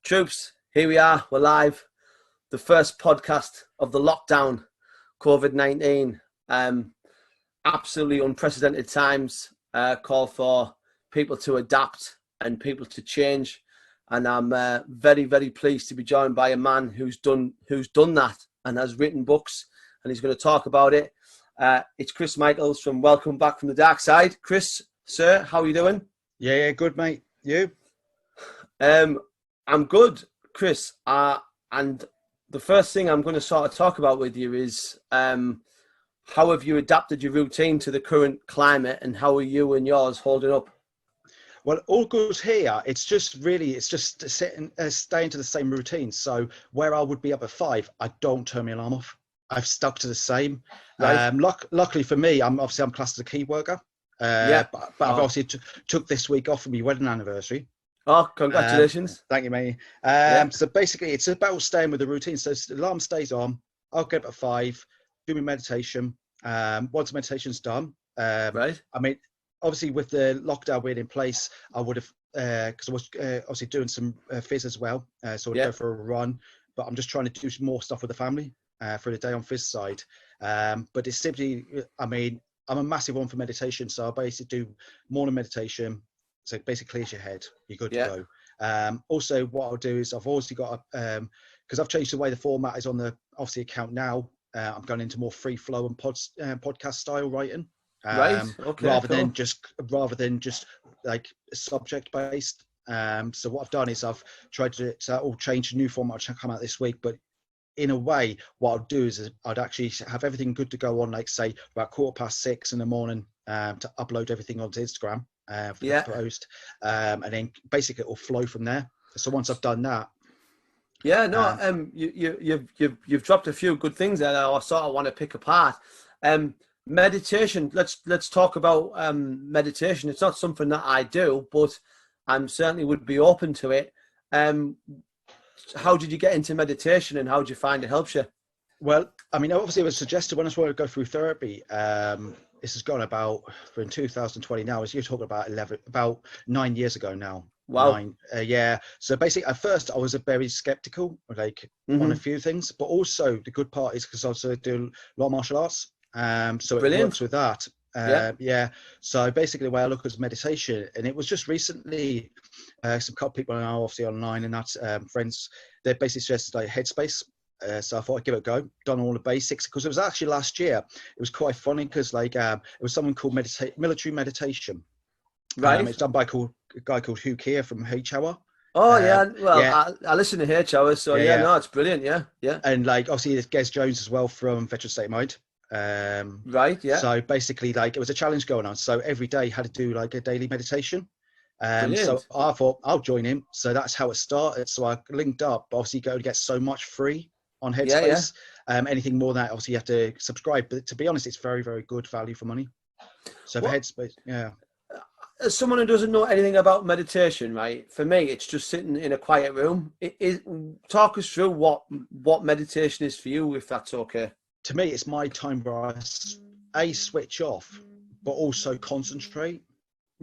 Troops, here we are. We're live. The first podcast of the lockdown, Covid-19. Absolutely unprecedented times. Call for people to adapt and people to change. And I'm very, very pleased to be joined by a man who's done that and has written books, and he's going to talk about it. It's Chris Michaels from Welcome Back from the Dark Side. Chris, sir, how are you doing? Yeah, good, mate. You? I'm good, Chris. And the first thing I'm going to sort of talk about with you is how have you adapted your routine to the current climate, and how are you and yours holding up? Well, all good here. It's just staying to the same routine. So where I would be up at 5, I don't turn my alarm off. I've stuck to the same. Right. Luckily for me, I'm classed as a key worker. Yeah. But I've obviously took this week off for my wedding anniversary. Oh, congratulations. Thank you, mate. So basically, it's about staying with the routine. So the alarm stays on. I'll get up at 5, do my meditation. Once the meditation's done, Right. I mean, obviously with the lockdown being in place, I would have, because I was obviously doing some phys as well. So I'd go for a run, but I'm just trying to do some more stuff with the family for the day on phys side. But it's simply, I mean, I'm a massive one for meditation. So I basically do morning meditation. So basically clears your head, you're good to go. Also, what I'll do is I've also got, because I've changed the way the format is on the obviously account now. I'm going into more free flow and podcast style writing, Right. Okay. rather cool. than just like subject based. So what I've done is I've tried to all change a new format which will come out this week. But in a way, what I'll do is I'd actually have everything good to go on, like say about 6:15 in the morning, to upload everything onto Instagram for the post, and then basically it'll flow from there. So once I've done that. Yeah, no, you've dropped a few good things there that I sort of want to pick apart. Meditation. Let's talk about meditation. It's not something that I do, but I certainly would be open to it. How did you get into meditation, and how did you find it helps you? Well, I mean, obviously it was suggested when I wanted to go through therapy. This has gone about in 2020 now, as you're talking about 9 years ago now. Wow. 9, yeah. So basically, at first I was very skeptical, like on a few things, but also the good part is because I also do a lot of martial arts. So it Brilliant. works with that. So basically the way I look at meditation, and it was just recently, some couple people I know obviously online, and that's friends, they basically suggested like Headspace. So I thought I'd give it a go, done all the basics, because it was actually last year. It was quite funny because like it was something called military meditation. Right. It's done by a guy called Hugh Keir from H Hour. Oh I listen to H Hour, so no, it's brilliant. Yeah. And like obviously there's Des Jones as well from Veteran State of Mind. Right. Yeah. So basically, like it was a challenge going on. So every day had to do like a daily meditation. So I thought I'll join him. So that's how it started. So I linked up. Obviously, you go to get so much free on Headspace. Anything more than that, obviously, you have to subscribe. But to be honest, it's very, very good value for money. So for Headspace, As someone who doesn't know anything about meditation, right? For me, it's just sitting in a quiet room. Talk us through what meditation is for you, if that's okay. To me, it's my time where I switch off, but also concentrate.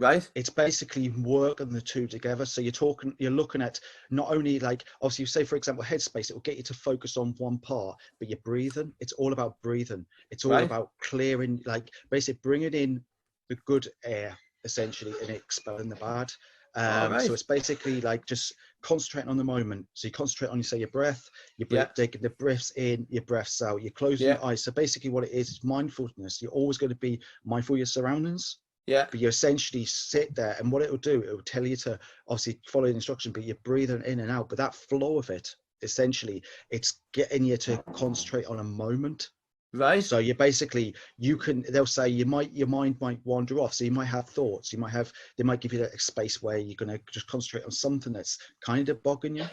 Right. It's basically working the two together. So you're looking at not only like, obviously you say, for example, Headspace, it will get you to focus on one part, but you're breathing. It's all about breathing. It's all about clearing, like basically bringing in the good air essentially and expelling the bad. So it's basically like just concentrating on the moment. So you concentrate on, you say, your breath, taking the breaths in, your breaths out, you're closing your eyes. So basically what it is mindfulness. You're always going to be mindful of your surroundings. Yeah. But you essentially sit there, and what it will do, it will tell you to obviously follow the instruction, but you're breathing in and out. But that flow of it, essentially, it's getting you to concentrate on a moment. Right. So you basically, they'll say your mind might wander off. So you might have thoughts, they might give you that space where you're going to just concentrate on something that's kind of bogging you.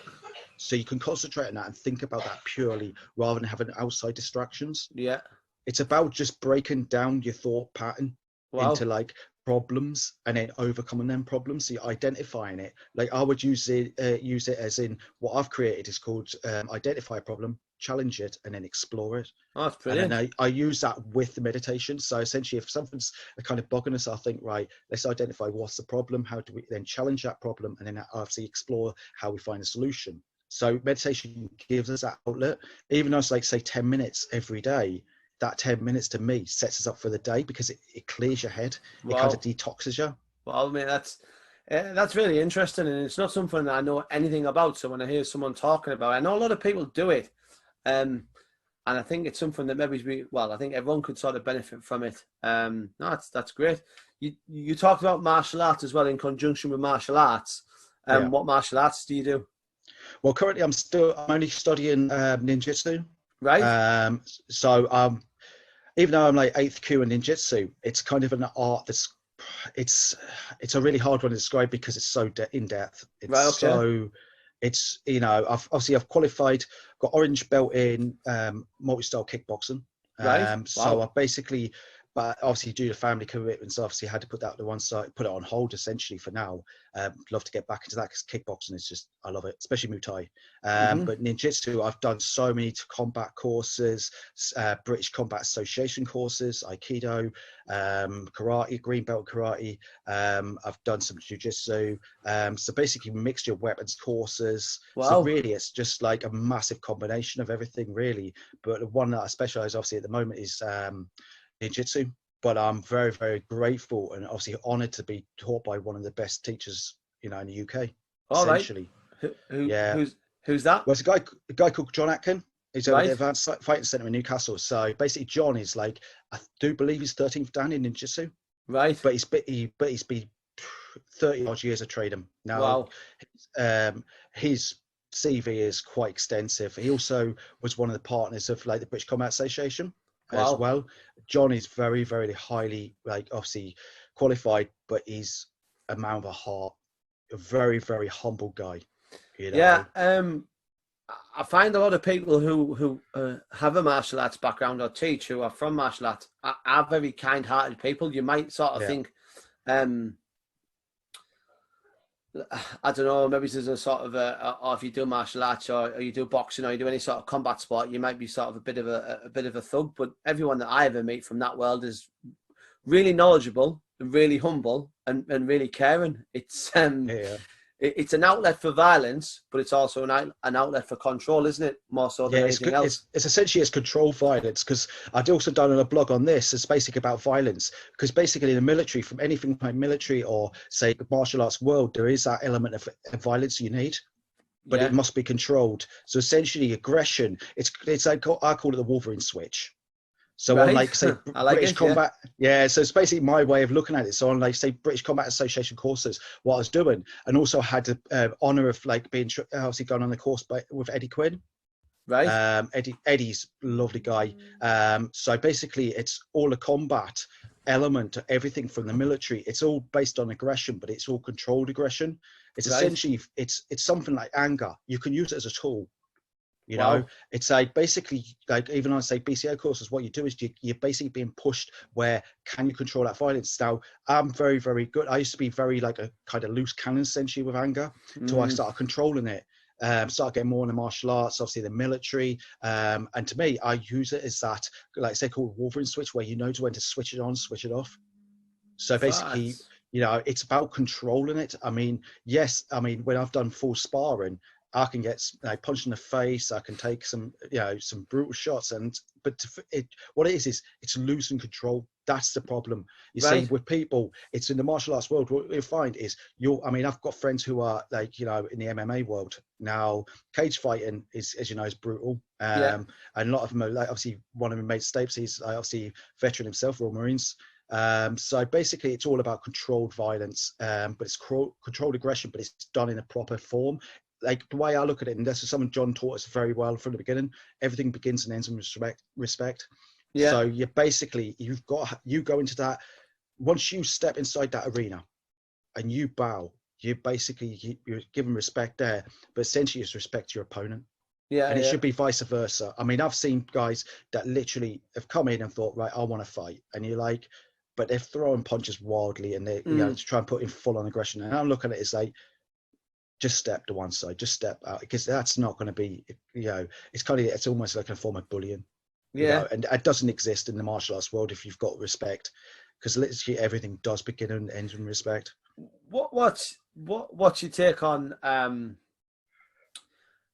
So you can concentrate on that and think about that purely rather than having outside distractions. Yeah. It's about just breaking down your thought pattern into like problems and then overcoming them problems. So you're identifying it. Like I would use it as in what I've created is called identify a problem, challenge it, and then explore it. Oh, that's And brilliant. then I use that with the meditation. So essentially, if something's kind of bogging us, I'll think, right, let's identify what's the problem. How do we then challenge that problem? And then obviously explore how we find a solution. So meditation gives us that outlet, even though it's like, say, 10 minutes every day. That 10 minutes to me sets us up for the day, because it clears your head. It kind of Wow. detoxes you. Well, I mean, that's really interesting, and it's not something that I know anything about. So when I hear someone talking about it, I know a lot of people do it, and I think it's something that I think everyone could sort of benefit from it. No, that's great. You talked about martial arts as well in conjunction with martial arts. Yeah. What martial arts do you do? Well, currently I'm only studying ninjutsu. Right. So even though I'm like 8th Q in ninjutsu, it's kind of an art that's it's a really hard one to describe, because it's so in depth. Right. Okay. It's I've qualified, got orange belt in multi-style kickboxing. Right. So Wow. I basically, but obviously due to family commitments, obviously had to put that to one side, put it on hold essentially for now. Love to get back into that, because kickboxing is just, I love it, especially Muay Thai. Hmm. But ninjutsu, I've done so many combat courses, British Combat Association courses, Aikido, karate, green belt karate. I've done some jiu-jitsu. So basically mixture of weapons courses. So Wow. really it's just like a massive combination of everything really. But the one that I specialize obviously at the moment is ninjutsu. But I'm very, very grateful and obviously honored to be taught by one of the best teachers, in the UK, All right. essentially. Who Yeah. who's that? Well, it's a guy called John Atkin. He's over at the Right. Advanced Fighting Centre in Newcastle. So basically, John is like, I do believe he's 13th dan in ninjutsu, Right. but he's been 30 odd years of trading now. Wow. His CV is quite extensive. He also was one of the partners of like the British Combat Association as Wow. well. John is very, very highly, like, obviously qualified, but he's a man of a heart, a very, very humble guy. You Yeah. know, I find a lot of people who have a martial arts background or teach who are from martial arts are very kind-hearted people. You might sort of yeah. think, um, I don't know, maybe there's a sort of or if you do martial arts or you do boxing or you do any sort of combat sport, you might be sort of a bit of a thug. But everyone that I ever meet from that world is really knowledgeable, really humble, and really caring. Yeah. It's an outlet for violence, but it's also an outlet for control, isn't it? More so Yeah, than it's anything good. else. It's essentially it's controlled violence, because I'd also done a blog on this. It's basically about violence, because basically in the military, from anything like military or say the martial arts world, there is that element of violence you need, but it Yeah. must be controlled. So essentially, aggression. It's like, I call it the Wolverine switch. So on, Right. like, say, I like British it. Yeah. Combat, yeah. So it's basically my way of looking at it. So on, like, say, British Combat Association courses, what I was doing, and also had the honor of like being obviously going on the course with Eddie Quinn. Right. Eddie's a lovely guy. So basically, it's all a combat element to everything from the military. It's all based on aggression, but it's all controlled aggression. It's Right. essentially it's something like anger. You can use it as a tool. Wow. It's like basically, like, even on, say, BCO courses, what you do is you're basically being pushed where can you control that violence. Now, I'm very, very good. I used to be very like a kind of loose cannon essentially with anger, until I Mm, started controlling it. Started getting more in the martial arts, obviously the military. And to me, I use it as that, like, say, called Wolverine switch, where you know when to switch it on, switch it off. So basically, fast. it's about controlling it. I mean, yes, I mean, when I've done full sparring, I can get like punched in the face. I can take some, some brutal shots, what it is it's losing control. That's the problem. You see, Right. with people, it's in the martial arts world. What you find is I mean, I've got friends who are like, in the MMA world now. Cage fighting is, as you know, is brutal. Yeah. And a lot of them are like, obviously, one of them made Stapes. He's obviously veteran himself, Royal Marines. So basically, it's all about controlled violence, but it's controlled aggression, but it's done in a proper form. Like, the way I look at it, and this is something John taught us very well from the beginning, everything begins and ends in respect. Yeah. So you go into that, once you step inside that arena and you bow, you're giving respect there, but essentially it's respect your opponent. Yeah. And it Yeah. should be vice versa. I mean, I've seen guys that literally have come in and thought, right, I want to fight. And you're like, but they're throwing punches wildly, and they, to Mm, try and put in full on aggression. And I'm looking at it as like, just step to one side, just step out, because that's not going to be, it's almost like a form of bullying, and it doesn't exist in the martial arts world if you've got respect, because literally everything does begin and end in respect. What's your take on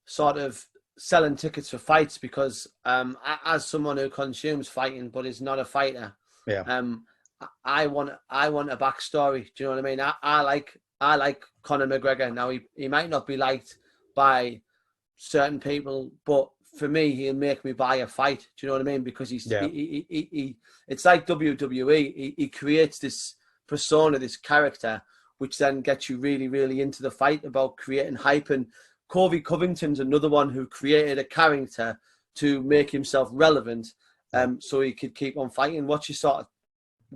sort of selling tickets for fights? Because as someone who consumes fighting but is not a fighter, I want a backstory. Do you know what I mean? I like Conor McGregor. Now he might not be liked by certain people, but for me, he'll make me buy a fight. Do you know what I mean? Because he it's like WWE. He creates this persona, this character, which then gets you really, really into the fight, about creating hype. And Colby Covington's another one who created a character to make himself relevant, so he could keep on fighting. What's your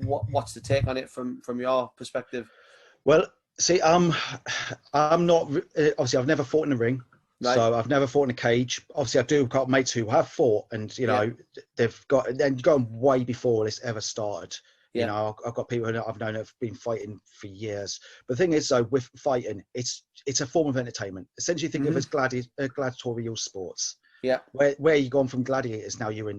what's the take on it from your perspective? Well, see, I'm not, obviously I've never fought in a ring. Right. So I've never fought in a cage. Obviously, I do got mates who have fought, and they've gone way before this ever started. You know, I've got people who I've known have been fighting for years. But the thing is, though, with fighting, it's a form of entertainment. Essentially, think of it as gladiatorial sports. Yeah. Where you've gone from gladiators, now you're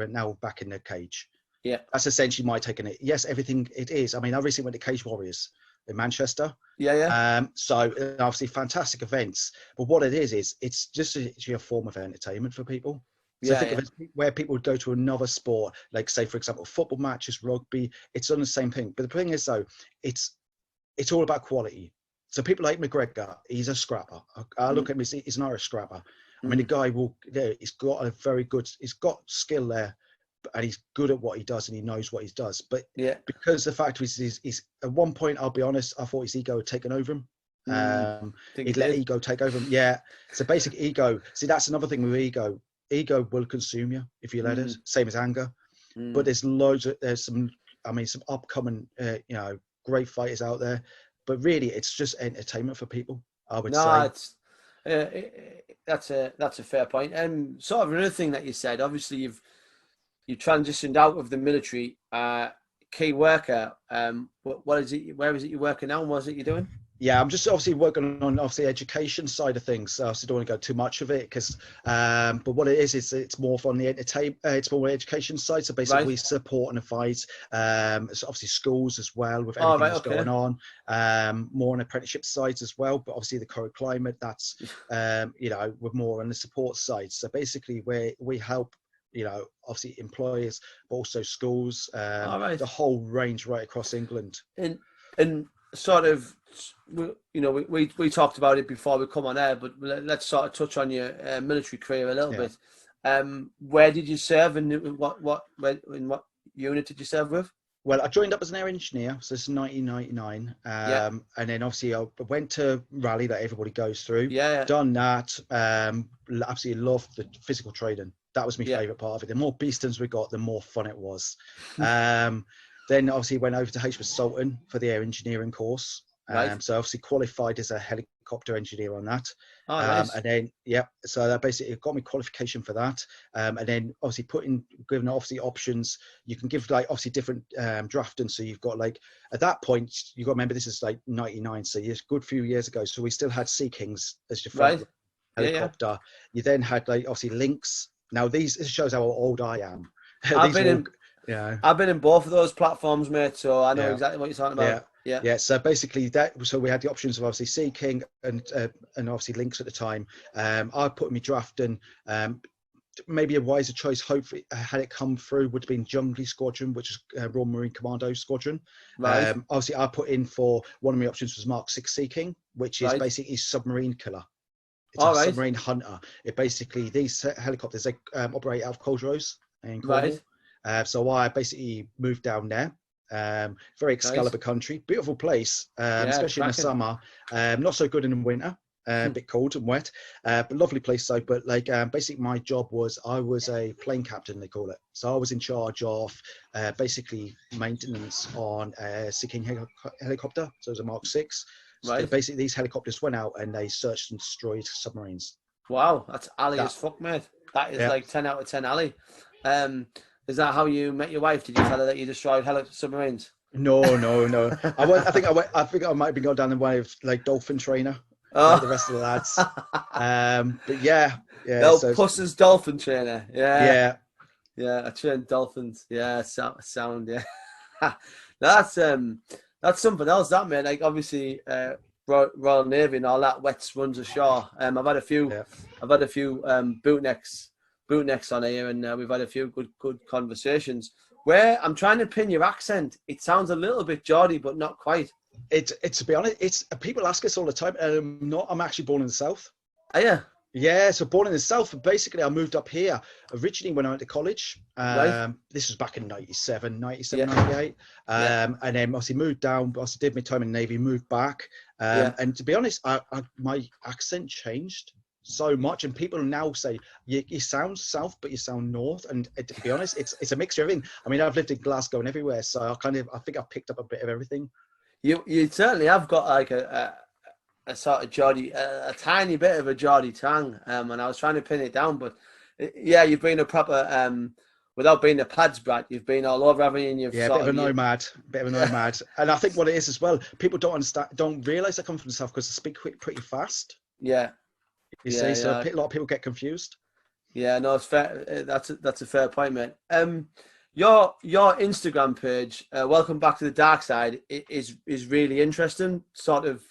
now back in the cage. Yeah. That's essentially my take on it. Yes, everything it is. I mean, I recently went to Cage Warriors in Manchester. So obviously fantastic events, but what it is it's just a form of entertainment for people. So think of it where people would go to another sport, like say for example football matches, rugby. It's on the same thing, but the thing is though, it's all about quality. So people like McGregor, he's a scrapper. I look at him, he's an Irish scrapper. I mean, the guy he's got skill there, and he's good at what he does, and he knows what he does. But because the fact is, he's at one point, I'll be honest, I thought his ego had taken over him. He'd let ego take over him. Yeah. So basic ego. See, that's another thing with ego. Ego will consume you if you let it. Same as anger. But there's some upcoming, great fighters out there. But really, it's just entertainment for people, I would say. That's a fair point. And sort of another thing that you said, obviously you transitioned out of the military, key worker. What is it? Where is it you're working now? And what is it you're doing? Yeah, I'm just obviously working on education side of things. So I obviously don't want to go too much of it because, but what it is it's more on the it's more education side. So basically, we support and advise, so obviously schools as well with everything that's going on. More on apprenticeship sides as well. But obviously the current climate, that's we're more on the support side. So basically, we help, obviously employers, but also schools, the whole range right across England. And sort of, we talked about it before we come on air, but let's sort of touch on your military career a little bit. Where did you serve, and in what unit did you serve with? Well, I joined up as an air engineer, so this is 1999. And then obviously I went to rally that everybody goes through. Done that. Absolutely loved the physical training. That was my favourite part of it. The more beastons we got, the more fun it was. Then obviously went over to H. Sultan for the air engineering course. So obviously qualified as a helicopter engineer on that. Nice. And then, so that basically got me qualification for that. And then obviously given obviously options, you can give like obviously different drafting. So you've got like, at that point, you've got to remember this is like 99, so a good few years ago. So we still had Sea Kings as your front helicopter. You then had like obviously Lynx. Now this shows how old I am. I've been in both of those platforms, mate, so I know exactly what you're talking about. So basically so we had the options of obviously Sea King and obviously Lynx at the time. I put me drafting, maybe a wiser choice, hopefully had it come through, would have been Jungley Squadron, which is Royal Marine Commando Squadron. Obviously I put in for, one of my options was Mark 6 Sea King, which is basically submarine killer. It's a submarine hunter. It basically, these helicopters, they operate out of Culdrose in Cornwall. So I basically moved down there. Very Excalibur country, beautiful place, especially in the summer. Not so good in the winter, a bit cold and wet, but lovely place. So, but like basically my job was, I was a plane captain, they call it. So I was in charge of basically maintenance on a Sea King helicopter. So it was a Mark 6. So basically these helicopters went out and they searched and destroyed submarines. Wow, that's alley as fuck, mate. That is like 10 out of 10 alley. Is that how you met your wife? Did you tell her that you destroyed submarines? No. I think I might have been going down the way of like dolphin trainer. like the rest of the lads. But yeah, No, so Puss's dolphin trainer. Yeah, yeah, yeah. I trained dolphins. Yeah, sound. Yeah, that's something else. That man, like obviously, Royal Navy and all that wets runs ashore. I've had a few, yeah. bootnecks on here, and we've had a few good conversations. Where I'm trying to pin your accent, it sounds a little bit Geordie, but not quite. It's to be honest, it's people ask us all the time. I'm actually born in the south. Oh yeah, Yeah, so born in the south. Basically, I moved up here originally when I went to college. right. This was back in 97, Yeah, 98. yeah, And then obviously moved down, but also did my time in the Navy, moved back. yeah. And to be honest, my accent changed so much. And people now say, you sound south, but you sound north. And to be honest, it's a mixture of everything. I mean, I've lived in Glasgow and everywhere. So I think I've picked up a bit of everything. You certainly have got like a sort of Geordie, a tiny bit of a Geordie tang. And I was trying to pin it down, but yeah, you've been a proper without being a pads brat, you've been all over, haven't you? And you've Yeah, sort bit of a of nomad, And I think what it is as well, people don't realize I come from the south because I speak pretty fast. yeah, You see, so yeah. a lot of people get confused. Yeah, no, it's fair. That's a fair point, mate. Your Instagram page, welcome back to the dark side, is really interesting. Sort of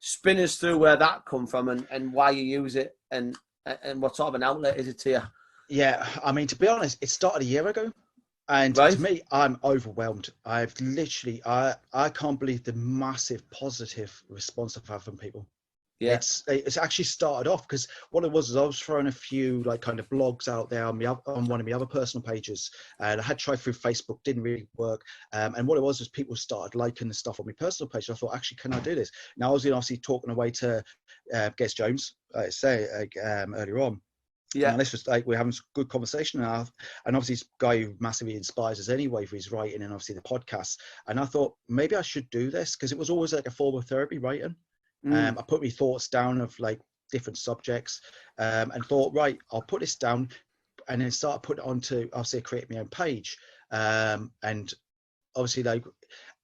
spin us through where that come from and why you use it and what sort of an outlet is it to you, Yeah, I mean, to be honest, it started a year ago. And right? to me, I'm overwhelmed. I've literally, I can't believe the massive positive response I've had from people. Yeah, It's actually started off because what it was is I was throwing a few like kind of blogs out there on one of my other personal pages, and I had tried through Facebook, didn't really work. And what it was people started liking the stuff on my personal page. So I thought, actually, can I do this? Now I was obviously talking away to Guest Jones, earlier on. yeah, Now this was like we're having a good conversation now, and obviously this guy who massively inspires us anyway for his writing and obviously the podcast. And I thought maybe I should do this because it was always like a form of therapy writing. I put my thoughts down of like different subjects, and thought, right, I'll put this down, and then start putting it onto obviously create my own page. And obviously, like,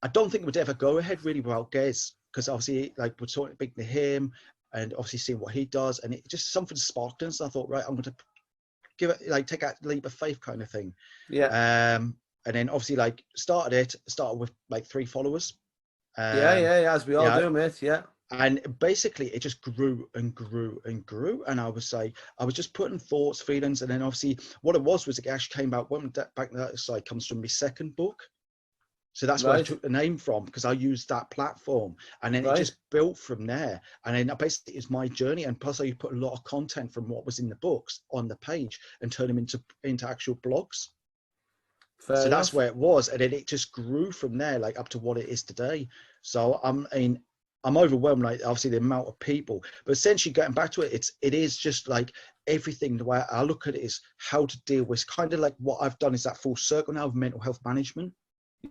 I don't think it would ever go ahead really without Gez, because obviously, like, we're talking big to him, and obviously seeing what he does, and it just something sparked in. So I thought, right, I'm going to give it, like, take that leap of faith kind of thing. yeah, And then obviously, like, started with like 3 followers. yeah. As we all Yeah, do, mate. Yeah, and basically it just grew and grew and grew, and I was just putting thoughts, feelings, and then obviously what it was it actually came out when back to that side comes from my second book, so that's where I right, took the name from, because I used that platform, and then it right. just built from there. And then basically it's my journey, and plus I put a lot of content from what was in the books on the page and turn them into actual blogs. Fair So that's enough. where it was, and then it just grew from there, like up to what it is today. So I'm overwhelmed, like obviously the amount of people, but essentially getting back to it, it is just like everything. The way I look at it is how to deal with, kind of like what I've done is that full circle now of mental health management.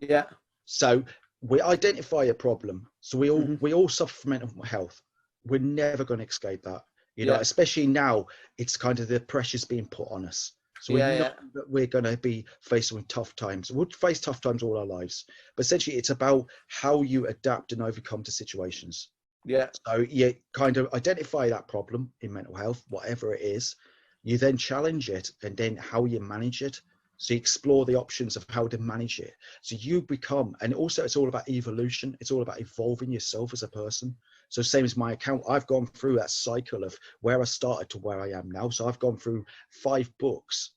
Yeah, So we identify a problem. So we all suffer from mental health. We're never going to escape that, yeah, especially now it's kind of the pressure's being put on us. So we know yeah, that we're going to be facing with tough times. We'll face tough times all our lives. But essentially, it's about how you adapt and overcome to situations. yeah, So you kind of identify that problem in mental health, whatever it is. You then challenge it, and then how you manage it. So you explore the options of how to manage it. So you become, and also it's all about evolution. It's all about evolving yourself as a person. So same as my account, I've gone through that cycle of where I started to where I am now. So I've gone through 5 books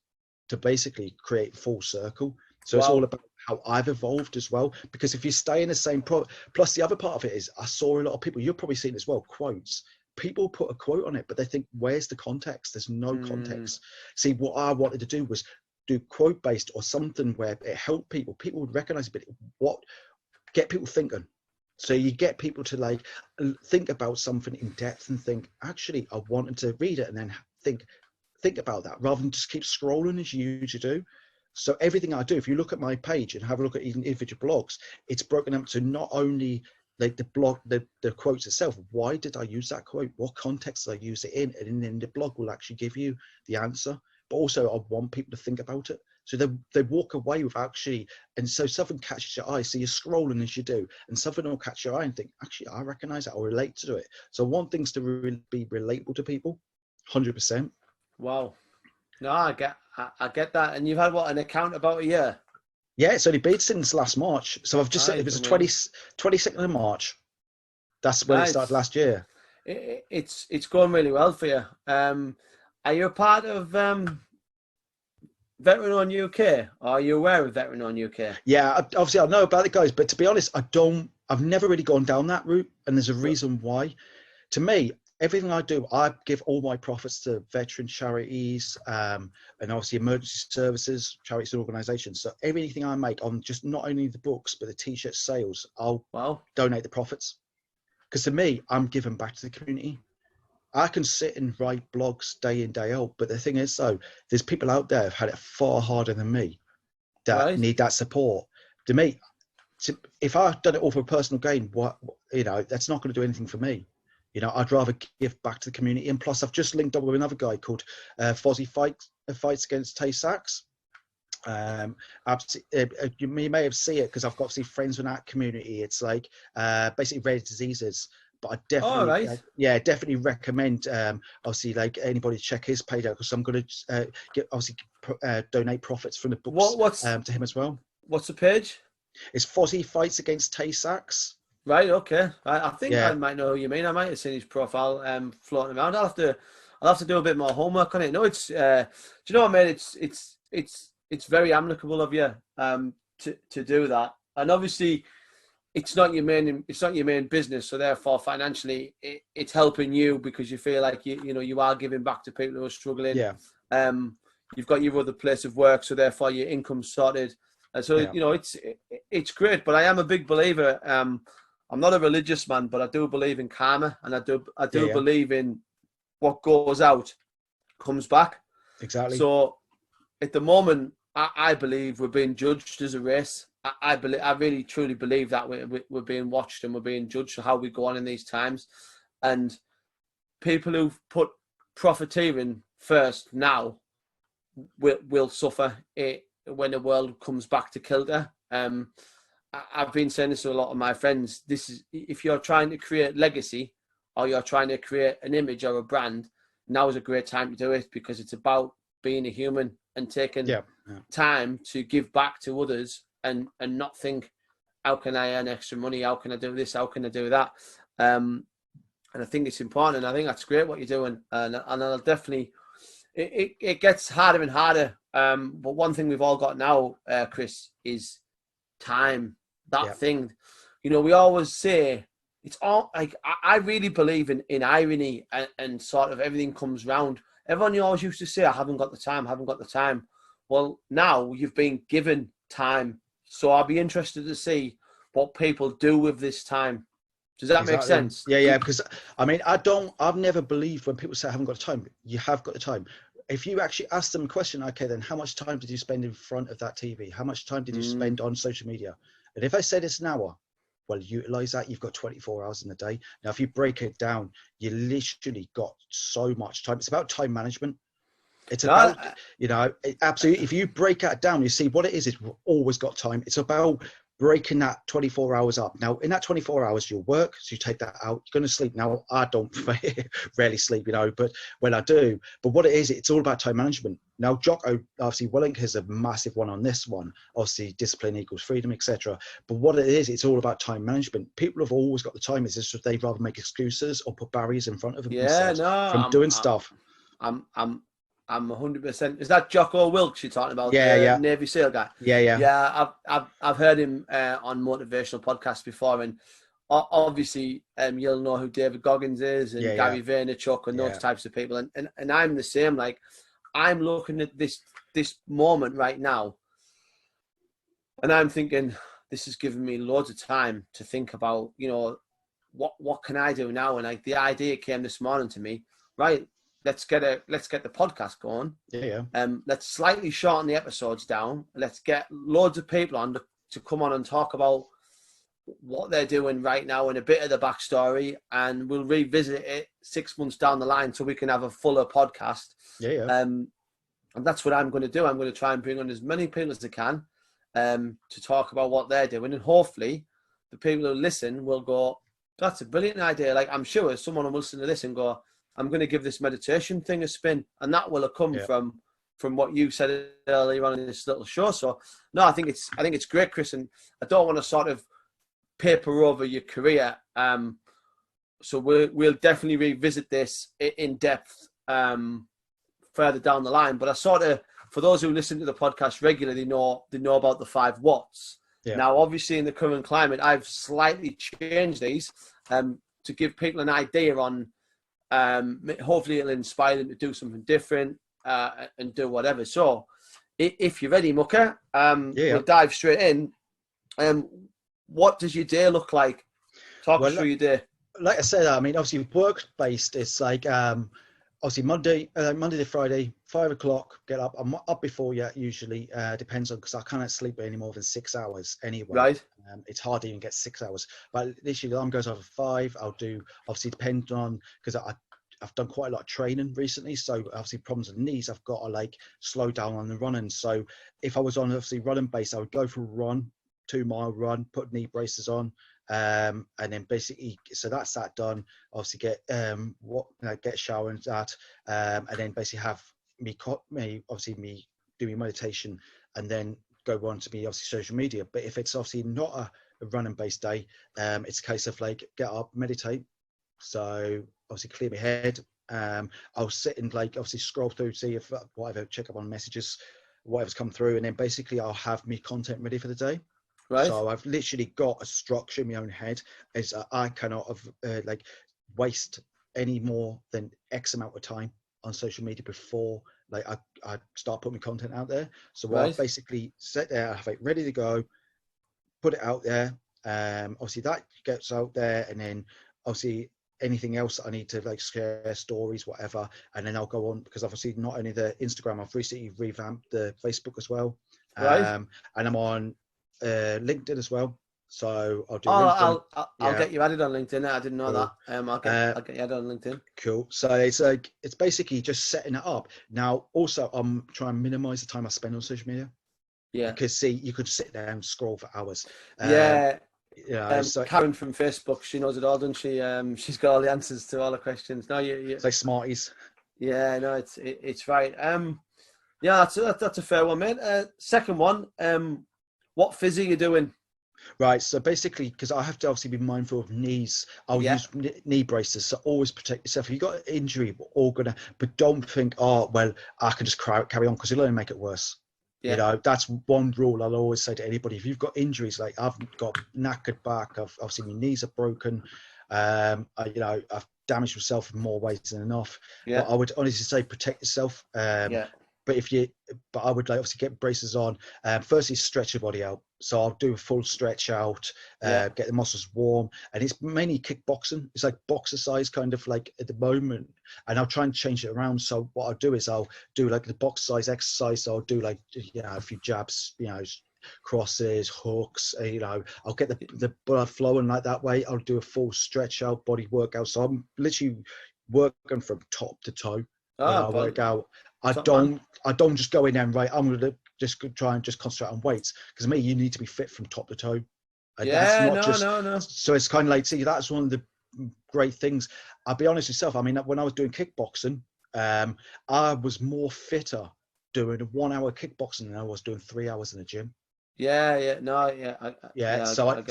to basically create full circle. So it's all wow, about how I've evolved as well. Because if you stay in the same plus the other part of it is I saw a lot of people, you've probably seen as well, quotes. People put a quote on it, but they think, where's the context? There's no context. See, what I wanted to do was do quote based or something where it helped people. People would recognize a bit get people thinking. So you get people to like think about something in depth and think, actually, I wanted to read it, and then think about that rather than just keep scrolling as you usually do. So everything I do, if you look at my page and have a look at even individual blogs, it's broken up to not only like the blog, the quotes itself. Why did I use that quote? What context did I use it in? And then the blog will actually give you the answer. But also I want people to think about it. So they walk away with actually, and so something catches your eye. So you're scrolling as you do, and something will catch your eye and think, actually, I recognize that, I'll relate to it. So I want things to really be relatable to people, 100%. Wow. No, I get that. And you've had what, an account about a year? Yeah, it's only been since last March. So I've just, Ah, it you've was done the really 22nd of March. That's when it started nice. last year. It's going really well for you. Are you a part of Veteran on UK? Or are you aware of Veteran on UK? Yeah, obviously I know about it, guys, but to be honest, I've never really gone down that route. And there's a reason why. To me, everything I do, I give all my profits to veteran charities, and obviously emergency services, charities and organizations. So everything I make on just not only the books, but the t-shirt sales, I'll Wow. donate the profits. Because to me, I'm giving back to the community. I can sit and write blogs day in, day out. But the thing is, though, there's people out there who've had it far harder than me that Right. need that support. To me, if I've done it all for personal gain, that's not going to do anything for me. I'd rather give back to the community. And plus, I've just linked up with another guy called Fozzie Fights Against Tay Sachs. You may have seen it because I've got obviously friends in that community. It's like basically rare diseases. But I All definitely, right. definitely recommend obviously like anybody to check his page out because I'm going to donate profits from the books What's to him as well. what's the page? It's Fozzie Fights Against Tay Sachs. Right. Okay. I think I Yeah, might know who you mean. I might have seen his profile floating around. I'll have to do a bit more homework on it. No, it's do you know what, mate? It's very amicable of you to do that. And obviously it's not your main business, so therefore financially it's helping you because you feel like you are giving back to people who are struggling. yeah, You've got your other place of work, so therefore your income's sorted. And so yeah, it's great. But I am a big believer. I'm not a religious man, but I do believe in karma, and I yeah, do yeah. believe in what goes out comes back. Exactly. So at the moment, I believe we're being judged as a race. I really truly believe that we're being watched and we're being judged for how we go on in these times. And people who've put profiteering first now will suffer it when the world comes back to kilter. I've been saying this to a lot of my friends. This is, if you're trying to create legacy or you're trying to create an image or a brand, now is a great time to do it because it's about being a human and taking Yeah, time to give back to others and not think, how can I earn extra money? How can I do this? How can I do that? And I think it's important. And I think that's great what you're doing. And I'll definitely, it gets harder and harder. But one thing we've all got now, Chris, is time. That yeah, thing, we always say it's all like, I really believe in irony and sort of everything comes round. Everyone always used to say, I haven't got the time. Well, now you've been given time. So I'll be interested to see what people do with this time. Does that make exactly. sense? Yeah, yeah. Because I mean, I've never believed when people say I haven't got time. You have got the time. If you actually ask them a question, okay, then how much time did you spend in front of that TV? How much time did you spend on social media? And if I said it's an hour, well, utilize that. You've got 24 hours in the day. Now, if you break it down, you literally got so much time. It's about time management. It's No, about, absolutely. If you break that down, you see what it is. It's always got time. It's about breaking that 24 hours up. Now, in that 24 hours, you'll work, so you take that out. You're going to sleep. Now, I don't rarely sleep, but when I do, but what it is, it's all about time management. Now, Jocko, obviously, Willink has a massive one on this one. Obviously, discipline equals freedom, etc. But what it is, it's all about time management. People have always got the time. It's just that they'd rather make excuses or put barriers in front of yeah, themselves no, from doing stuff. I'm 100%. Is that Jocko Wilkes you're talking about, Yeah, the yeah, Navy SEAL guy? yeah, yeah, Yeah, I've heard him on motivational podcasts before, and obviously, you'll know who David Goggins is and yeah, yeah, Gary Vaynerchuk and those yeah. types of people, and I'm the same. Like, I'm looking at this moment right now, and I'm thinking, this has given me loads of time to think about, what can I do now? And like, the idea came this morning to me, right? Let's get the podcast going. Yeah, yeah. Let's slightly shorten the episodes down. Let's get loads of people on to come on and talk about what they're doing right now and a bit of the backstory, and we'll revisit it 6 months down the line so we can have a fuller podcast. Yeah, yeah. And And that's what I'm going to do. I'm going to try and bring on as many people as I can to talk about what they're doing. And hopefully the people who listen will go, that's a brilliant idea. Like, I'm sure someone will listen to this and go, I'm going to give this meditation thing a spin. And that will have come from what you said earlier on in this little show. So no, I think it's great, Chris. And I don't want to sort of paper over your career. So we'll definitely revisit this in depth further down the line. But I sort of, for those who listen to the podcast regularly, they know about the 5 watts. Yeah. Now, obviously, in the current climate, I've slightly changed these to give people an idea on. Hopefully, it'll inspire them to do something different and do whatever. So, if you're ready, Mucker, we'll dive straight in. What does your day look like? Talk us through your day. Like I said, I mean, obviously, work-based, it's like obviously Monday to Friday, 5 o'clock, get up. I'm up before usually. Depends on, because I can't sleep any more than 6 hours anyway. Right. It's hard to even get 6 hours. But literally, the alarm goes off at 5. I'll do, obviously, depend on, because I've done quite a lot of training recently. So obviously, problems with the knees, I've got to like slow down on the running. So if I was on obviously running base, I would go for a run, 2-mile run, put knee braces on. And then basically, so that's that done. Obviously, get get shower and that, and then basically have me doing meditation, and then go on to me obviously social media. But if it's obviously not a running based day, it's a case of like get up, meditate. So obviously clear my head. I'll sit and like obviously scroll through, see if whatever, check up on messages, whatever's come through, and then basically I'll have me content ready for the day. Right. So I've literally got a structure in my own head. As I cannot like waste any more than X amount of time on social media before like I start putting my content out there. So I'll basically sit there, have it ready to go, put it out there. Obviously that gets out there, and then obviously anything else I need to like share, stories, whatever, and then I'll go on, because obviously not only the Instagram, I've recently revamped the Facebook as well. And I'm on LinkedIn as well, so I'll do LinkedIn. I'll get you added on LinkedIn. I didn't know that. I'll get you added on LinkedIn. Cool. So it's basically just setting it up. Now also I'm trying to minimize the time I spend on social media, because see, you could sit there and scroll for hours. So Karen from Facebook, she knows it all, doesn't she? She's got all the answers to all the questions. No, it's like Smarties. Yeah, no, it's right. That's a fair one, mate. Second one, what phys are you doing? Right, so basically, because I have to obviously be mindful of knees, I'll use knee braces. So always protect yourself. If you've got an injury, we're all gonna, but don't think, oh well, I can just carry on, because it'll only make it worse. You know, that's one rule I'll always say to anybody. If you've got injuries, like I've got knackered back, obviously my knees are broken, I've damaged myself in more ways than enough. But I would honestly say protect yourself. But I would like obviously get braces on. Firstly, stretch your body out. So I'll do a full stretch out, get the muscles warm, and it's mainly kickboxing. It's like boxercise kind of like at the moment, and I'll try and change it around. So what I'll do is I'll do like the box size exercise. So I'll do like a few jabs, crosses, hooks. I'll get the blood flowing like that way. I'll do a full stretch out body workout. So I'm literally working from top to toe. I work out. I don't just go in there and I'm going to just try and just concentrate on weights, because me, you need to be fit from top to toe. No. So it's kind of like, see, that's one of the great things. I'll be honest with yourself. I mean, when I was doing kickboxing, I was more fitter doing 1 hour kickboxing than I was doing 3 hours in the gym. So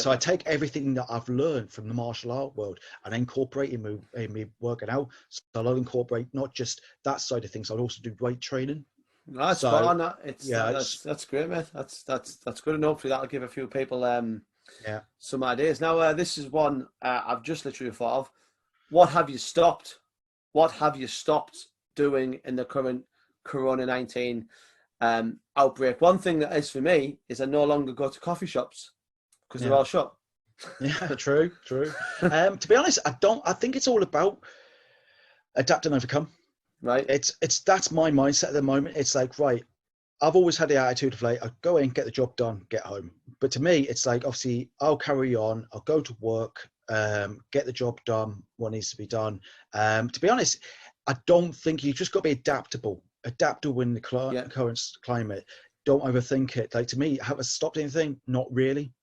I take everything that I've learned from the martial art world and incorporate in me working out. So I'll incorporate not just that side of things, I'll also do weight training. That's fun. That's great, mate. That's good, and hopefully that'll give a few people some ideas. Now this is one I've just literally thought of. What have you stopped doing in the current Corona-19 outbreak? One thing that is for me is I no longer go to coffee shops because they're all shut. True. To be honest, I think it's all about adapt and overcome. Right. That's my mindset at the moment. It's like, right, I've always had the attitude of like, I'll go in, get the job done, get home. But to me, it's like, obviously I'll carry on, I'll go to work, get the job done, what needs to be done. To be honest, I don't think, you've just got to be adaptable. adaptable in the current climate. Don't overthink it. Like, to me, have it stopped anything? Not really.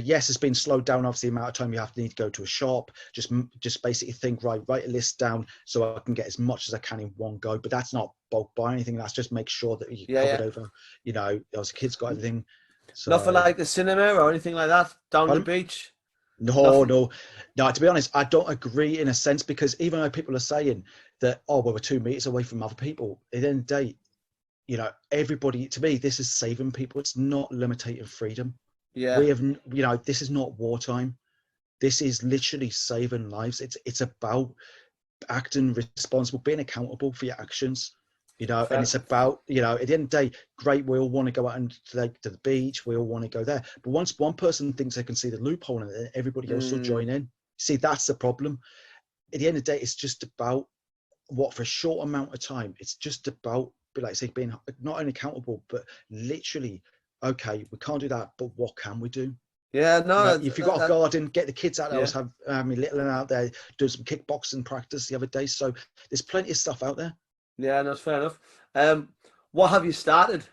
Yes, it's been slowed down. Obviously, the amount of time you need to go to a shop. Just basically think, right, write a list down so I can get as much as I can in one go. But that's not bulk buy anything. That's just make sure that you're covered over. You know, as kids got everything. So, not for like the cinema or anything like that down the beach. No. To be honest, I don't agree in a sense, because even though people are saying that, oh, well, we're 2 meters away from other people, at the end of the day, you know, everybody. To me, this is saving people. It's not limiting freedom. Yeah, we have, you know, this is not wartime. This is literally saving lives. It's about acting responsible, being accountable for your actions, you know. And it's about, you know, at the end of the day, great, we all want to go out and to the beach, we all want to go there, but once one person thinks they can see the loophole in it, everybody else will join in. See, that's the problem. At the end of the day, it's just about what, for a short amount of time, it's just about, like I say, being not only accountable, but literally, okay, we can't do that, but what can we do? Yeah, no. You know, if you've got a garden, get the kids out there. I was having my little one out there doing some kickboxing practice the other day. So there's plenty of stuff out there. Yeah, that's fair enough. What have you started?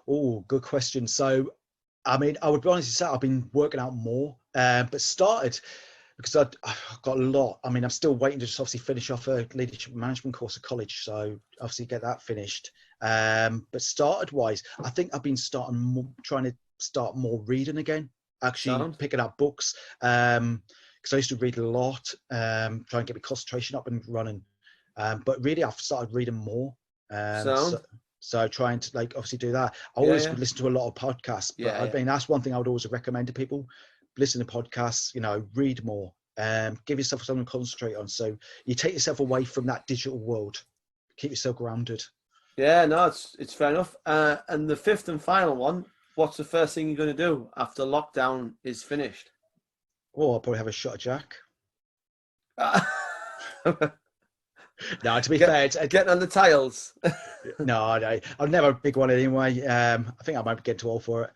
Oh, good question. So, I mean, I would be honest with you, I've been working out more, but started because I've got a lot. I mean, I'm still waiting to just obviously finish off a leadership management course at college. So obviously get that finished. But started wise, I think I've been trying to start more reading again. Actually picking up books, because I used to read a lot, try and get my concentration up and running. But really, I've started reading more. So trying to, like, obviously do that. I always would listen to a lot of podcasts, but I mean, that's one thing I would always recommend to people: listen to podcasts. You know, read more. Give yourself something to concentrate on. So you take yourself away from that digital world. Keep yourself grounded. Yeah, no, it's fair enough. And the fifth and final one. What's the first thing you're going to do after lockdown is finished? Oh, I'll probably have a shot of Jack. No, to be fair, getting on the tiles. No, I'm never a big one anyway. I think I might get too old for it.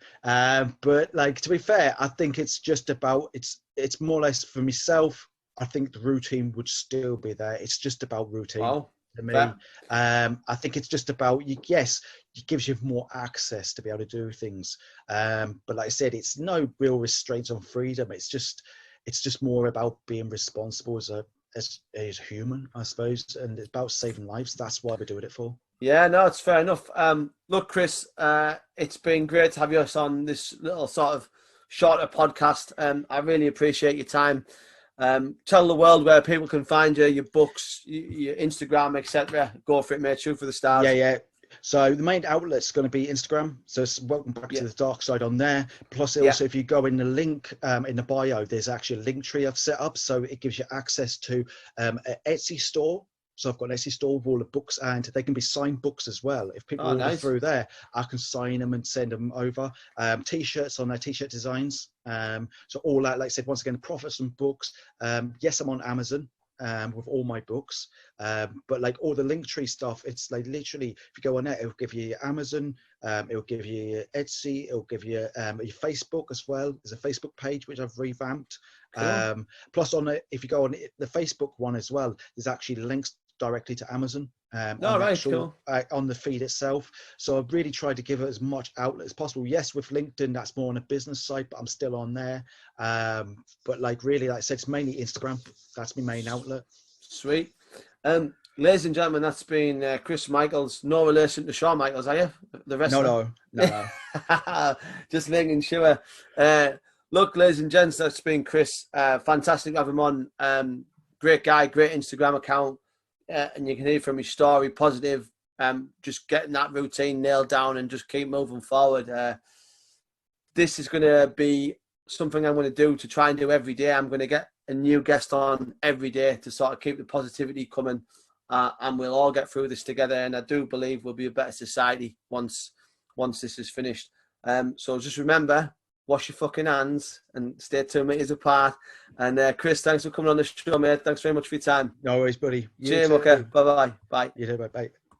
But like, to be fair, I think it's just about, it's more or less for myself. I think the routine would still be there. It's just about routine. Wow. To me, I think it's just about, yes, it gives you more access to be able to do things. But like I said, it's no real restraints on freedom. It's just more about being responsible as a human, I suppose, and it's about saving lives. That's why we're doing it for. Yeah, no, it's fair enough. Look, Chris, it's been great to have you on this little sort of shorter podcast. I really appreciate your time. Tell the world where people can find you, your books, your Instagram, etc. Go for it, mate. Shoot for the stars. Yeah. So the main outlet's going to be Instagram. So it's welcome back to the dark side on there. Plus, also, if you go in the link in the bio, there's actually a link tree I've set up. So it gives you access to an Etsy store. So I've got an Etsy store with all the books, and they can be signed books as well. If people order through there, I can sign them and send them over. T-shirts on their T-shirt designs. So all that, like I said, once again, profits from books. Yes, I'm on Amazon with all my books. But like all the Linktree stuff, it's like literally, if you go on there, it'll give you Amazon, it'll give you Etsy, it'll give you your Facebook as well. There's a Facebook page which I've revamped. Cool. Plus on it, if you go on the Facebook one as well, there's actually links directly to Amazon on the feed itself. So I've really tried to give it as much outlet as possible. Yes, with LinkedIn, that's more on a business side, but I'm still on there. But like, really, like I said, it's mainly Instagram. That's my main outlet. Sweet. Ladies and gentlemen, that's been Chris Michaels. No relation to Shawn Michaels, are you? The wrestler? No. Just making sure. Look, ladies and gents, that's been Chris. Fantastic to have him on. Great guy, great Instagram account. And you can hear from his story, positive, just getting that routine nailed down and just keep moving forward. This is going to be something I'm going to do to try and do every day. I'm going to get a new guest on every day to sort of keep the positivity coming, and we'll all get through this together. And I do believe we'll be a better society once this is finished. So just remember, wash your fucking hands and stay 2 meters apart. And Chris, thanks for coming on the show, mate. Thanks very much for your time. No worries, buddy. Cheers, okay. Bye-bye. Bye. You too, bye.